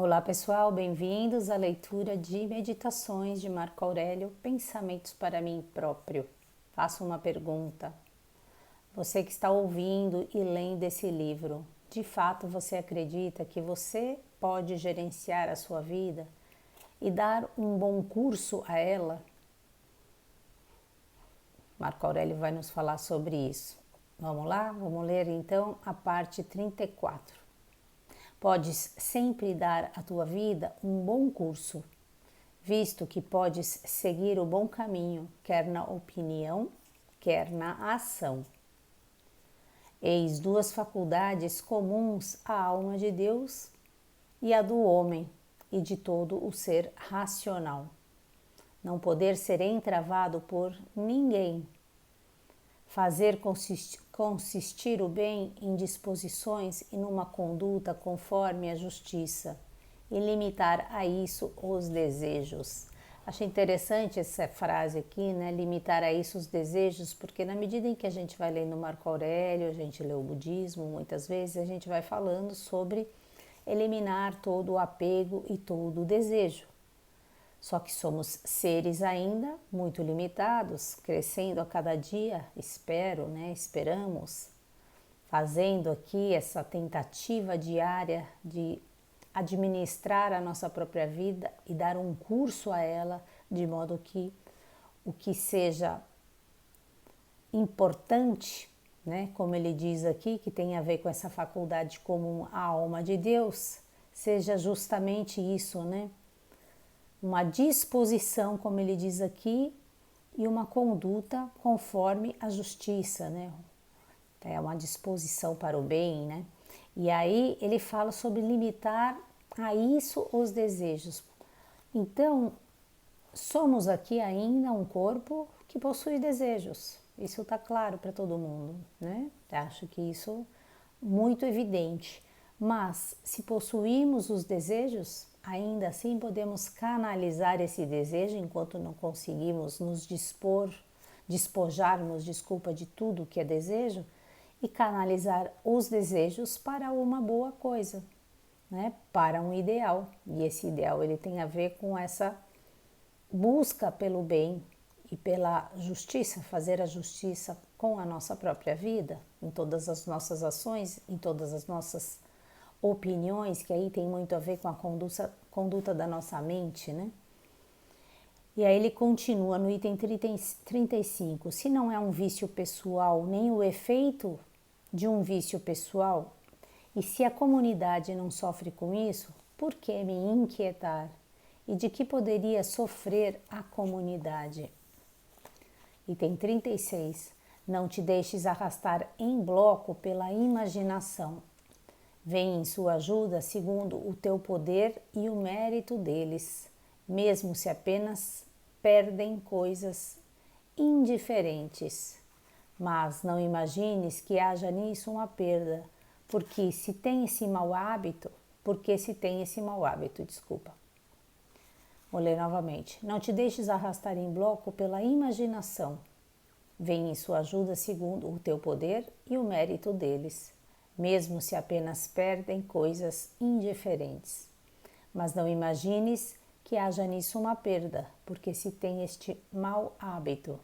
Olá pessoal, bem-vindos à leitura de Meditações de Marco Aurélio, Pensamentos para mim próprio. Faço uma pergunta. Você que está ouvindo e lendo esse livro, de fato você acredita que você pode gerenciar a sua vida e dar um bom curso a ela? Marco Aurélio vai nos falar sobre isso. Vamos lá? Vamos ler então a parte 34. Podes sempre dar à tua vida um bom curso, visto que podes seguir o bom caminho, quer na opinião, quer na ação. Eis duas faculdades comuns à alma de Deus e à do homem e de todo o ser racional. Não poder ser entravado por ninguém. Fazer consistir o bem em disposições e numa conduta conforme a justiça, e limitar a isso os desejos. Achei interessante essa frase aqui, né? Limitar a isso os desejos, porque na medida em que a gente vai lendo Marco Aurélio, a gente lê o budismo, muitas vezes a gente vai falando sobre eliminar todo o apego e todo o desejo. Só que somos seres ainda muito limitados, crescendo a cada dia, esperamos, fazendo aqui essa tentativa diária de administrar a nossa própria vida e dar um curso a ela, de modo que o que seja importante, né, como ele diz aqui, que tem a ver com essa faculdade comum à alma de Deus, seja justamente isso, né? Uma disposição, como ele diz aqui, e uma conduta conforme a justiça, né? É uma disposição para o bem, né? E aí ele fala sobre limitar a isso os desejos. Então, somos aqui ainda um corpo que possui desejos. Isso está claro para todo mundo, né? Acho que isso é muito evidente. Mas se possuímos os desejos, ainda assim podemos canalizar esse desejo enquanto não conseguimos nos despojarmos, de tudo que é desejo, e canalizar os desejos para uma boa coisa, né? Para um ideal. E esse ideal ele tem a ver com essa busca pelo bem e pela justiça, fazer a justiça com a nossa própria vida, em todas as nossas ações, em todas as nossas opiniões, que aí tem muito a ver com a conduta da nossa mente, né? E aí ele continua no item 35. Se não é um vício pessoal, nem o efeito de um vício pessoal, e se a comunidade não sofre com isso, por que me inquietar? E de que poderia sofrer a comunidade? Item 36. Não te deixes arrastar em bloco pela imaginação. Vem em sua ajuda segundo o teu poder e o mérito deles, mesmo se apenas perdem coisas indiferentes. Mas não imagines que haja nisso uma perda, porque se tem esse mau hábito, Vou ler novamente. Não te deixes arrastar em bloco pela imaginação. Vem em sua ajuda segundo o teu poder e o mérito deles, mesmo se apenas perdem coisas indiferentes. Mas não imagines que haja nisso uma perda, porque se tem este mau hábito.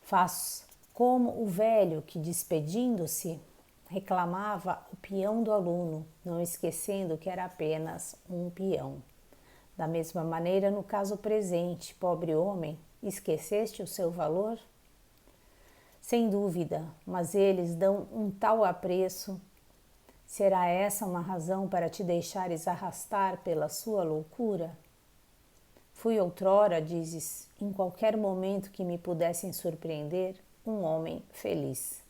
Faz como o velho que, despedindo-se, reclamava o peão do aluno, não esquecendo que era apenas um peão. Da mesma maneira, no caso presente, pobre homem, esqueceste o seu valor? Sem dúvida, mas eles dão um tal apreço. Será essa uma razão para te deixares arrastar pela sua loucura? Fui outrora, dizes, em qualquer momento que me pudessem surpreender, um homem feliz.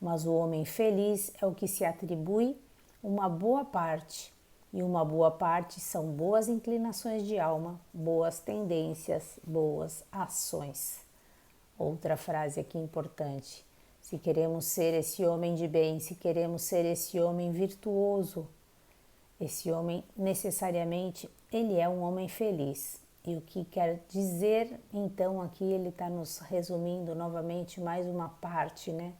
Mas o homem feliz é o que se atribui uma boa parte, e uma boa parte são boas inclinações de alma, boas tendências, boas ações. Outra frase aqui importante. Se queremos ser esse homem de bem, se queremos ser esse homem virtuoso, esse homem necessariamente ele é um homem feliz. E o que quer dizer, então, aqui ele está nos resumindo novamente mais uma parte, né?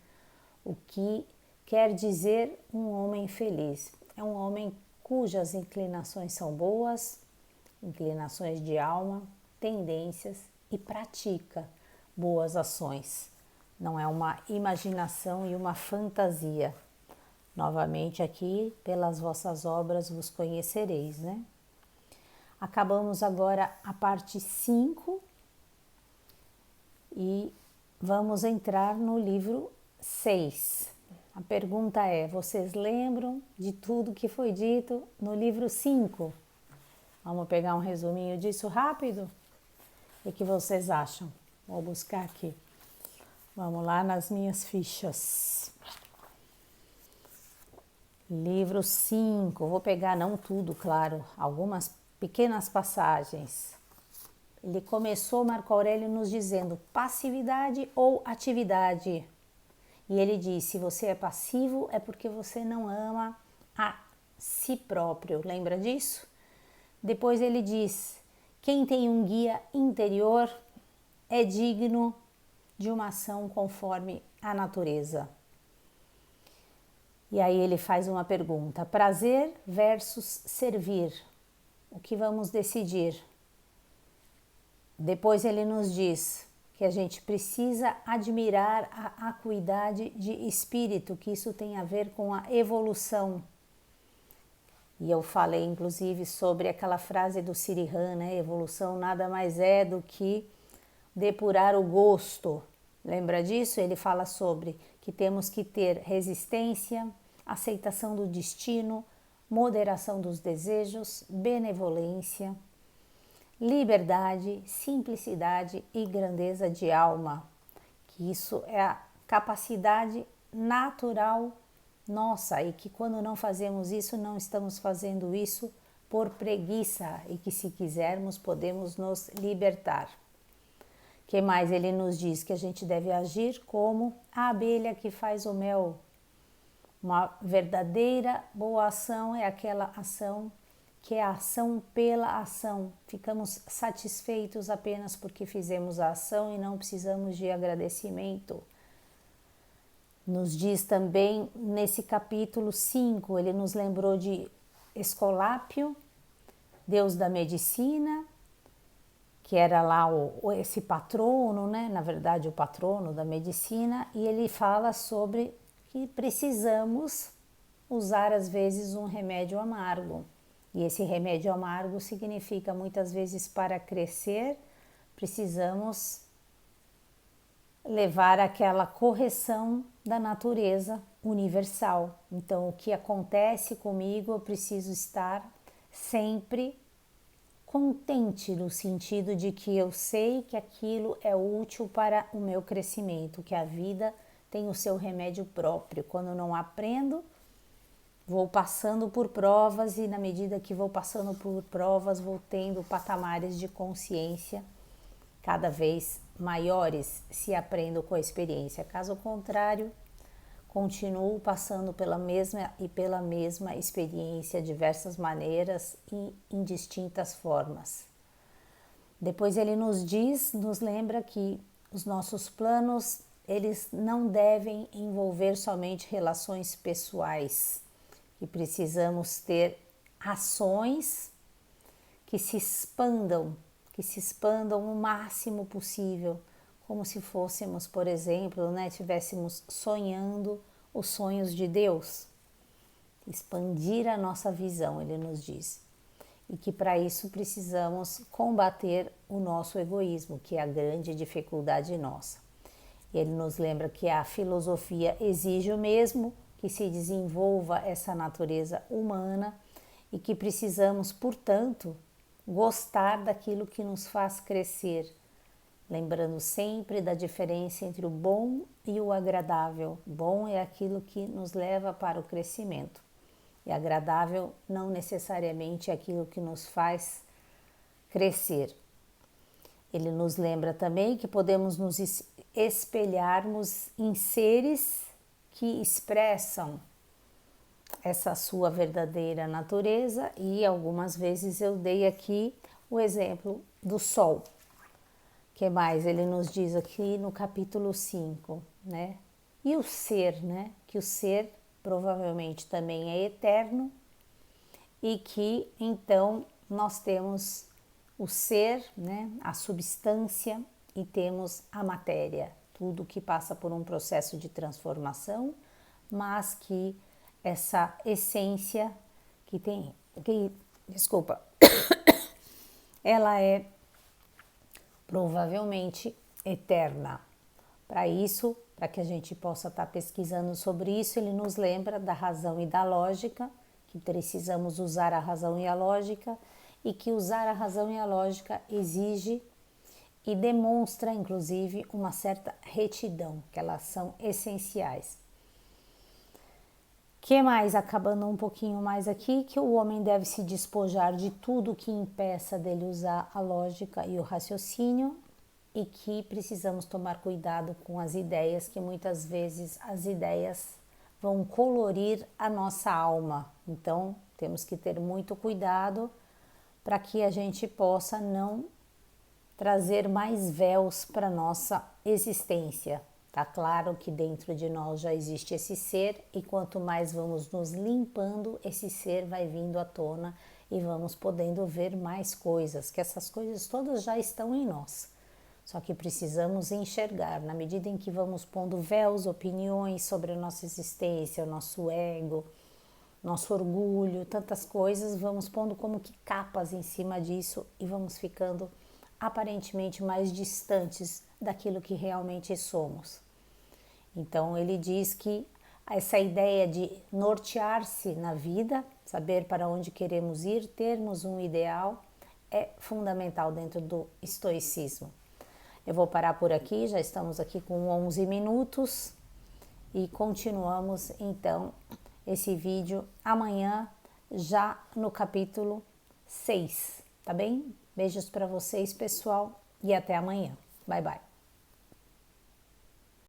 O que quer dizer um homem feliz? É um homem cujas inclinações são boas, inclinações de alma, tendências e pratica boas ações. Não é uma imaginação e uma fantasia. Novamente aqui, pelas vossas obras vos conhecereis, né? Acabamos agora a parte 5 e vamos entrar no livro 6. A pergunta é, vocês lembram de tudo que foi dito no livro 5? Vamos pegar um resuminho disso rápido? O que vocês acham? Vou buscar aqui. Vamos lá nas minhas fichas. Livro 5, vou pegar não tudo, claro, algumas pequenas passagens. Ele começou, Marco Aurélio, nos dizendo passividade ou atividade. E ele diz, se você é passivo é porque você não ama a si próprio. Lembra disso? Depois ele diz, quem tem um guia interior é digno de uma ação conforme a natureza. E aí ele faz uma pergunta, prazer versus servir, o que vamos decidir? Depois ele nos diz que a gente precisa admirar a acuidade de espírito, que isso tem a ver com a evolução. E eu falei inclusive sobre aquela frase do Sirihan, né? Evolução nada mais é do que depurar o gosto. Lembra disso? Ele fala sobre que temos que ter resistência, aceitação do destino, moderação dos desejos, benevolência, liberdade, simplicidade e grandeza de alma. Que isso é a capacidade natural nossa e que quando não fazemos isso, não estamos fazendo isso por preguiça e que se quisermos podemos nos libertar. Que mais ele nos diz? Que a gente deve agir como a abelha que faz o mel. Uma verdadeira boa ação é aquela ação que é a ação pela ação. Ficamos satisfeitos apenas porque fizemos a ação e não precisamos de agradecimento. Nos diz também nesse capítulo 5, ele nos lembrou de Esculápio, deus da medicina, que era lá esse patrono, né? Na verdade o patrono da medicina, e ele fala sobre que precisamos usar às vezes um remédio amargo. E esse remédio amargo significa muitas vezes para crescer precisamos levar aquela correção da natureza universal. Então o que acontece comigo eu preciso estar sempre contente no sentido de que eu sei que aquilo é útil para o meu crescimento, que a vida tem o seu remédio próprio. Quando não aprendo, vou passando por provas e na medida que vou passando por provas, vou tendo patamares de consciência cada vez maiores se aprendo com a experiência. Caso contrário, continuo passando pela mesma experiência, diversas maneiras e em distintas formas. Depois ele nos lembra que os nossos planos, eles não devem envolver somente relações pessoais, que precisamos ter ações que se expandam o máximo possível, como se fôssemos, por exemplo, né, estivéssemos sonhando os sonhos de Deus. Expandir a nossa visão, ele nos diz. E que para isso precisamos combater o nosso egoísmo, que é a grande dificuldade nossa. Ele nos lembra que a filosofia exige o mesmo, que se desenvolva essa natureza humana e que precisamos, portanto, gostar daquilo que nos faz crescer, lembrando sempre da diferença entre o bom e o agradável. Bom é aquilo que nos leva para o crescimento e agradável não necessariamente é aquilo que nos faz crescer. Ele nos lembra também que podemos nos espelharmos em seres que expressam essa sua verdadeira natureza e algumas vezes eu dei aqui o exemplo do sol. Que mais ele nos diz aqui no capítulo 5, né? E o ser, né? Que o ser provavelmente também é eterno e que então nós temos o ser, né, a substância, e temos a matéria, tudo que passa por um processo de transformação, mas que essa essência desculpa, ela é provavelmente eterna. Para isso, para que a gente possa estar pesquisando sobre isso, ele nos lembra da razão e da lógica, que precisamos usar a razão e a lógica, e que usar a razão e a lógica exige e demonstra, inclusive, uma certa retidão, que elas são essenciais. Que mais, acabando um pouquinho mais aqui, que o homem deve se despojar de tudo que impeça dele usar a lógica e o raciocínio, e que precisamos tomar cuidado com as ideias, que muitas vezes as ideias vão colorir a nossa alma. Então, temos que ter muito cuidado para que a gente possa não trazer mais véus para nossa existência. Tá claro que dentro de nós já existe esse ser, e quanto mais vamos nos limpando, esse ser vai vindo à tona e vamos podendo ver mais coisas, que essas coisas todas já estão em nós. Só que precisamos enxergar, na medida em que vamos pondo véus, opiniões sobre a nossa existência, o nosso ego, nosso orgulho, tantas coisas, vamos pondo como que capas em cima disso e vamos ficando aparentemente mais distantes daquilo que realmente somos. Então ele diz que essa ideia de nortear-se na vida, saber para onde queremos ir, termos um ideal, é fundamental dentro do estoicismo. Eu vou parar por aqui, já estamos aqui com 11 minutos e continuamos então esse vídeo amanhã, já no capítulo 6, tá bem? Beijos para vocês, pessoal, e até amanhã. Bye, bye.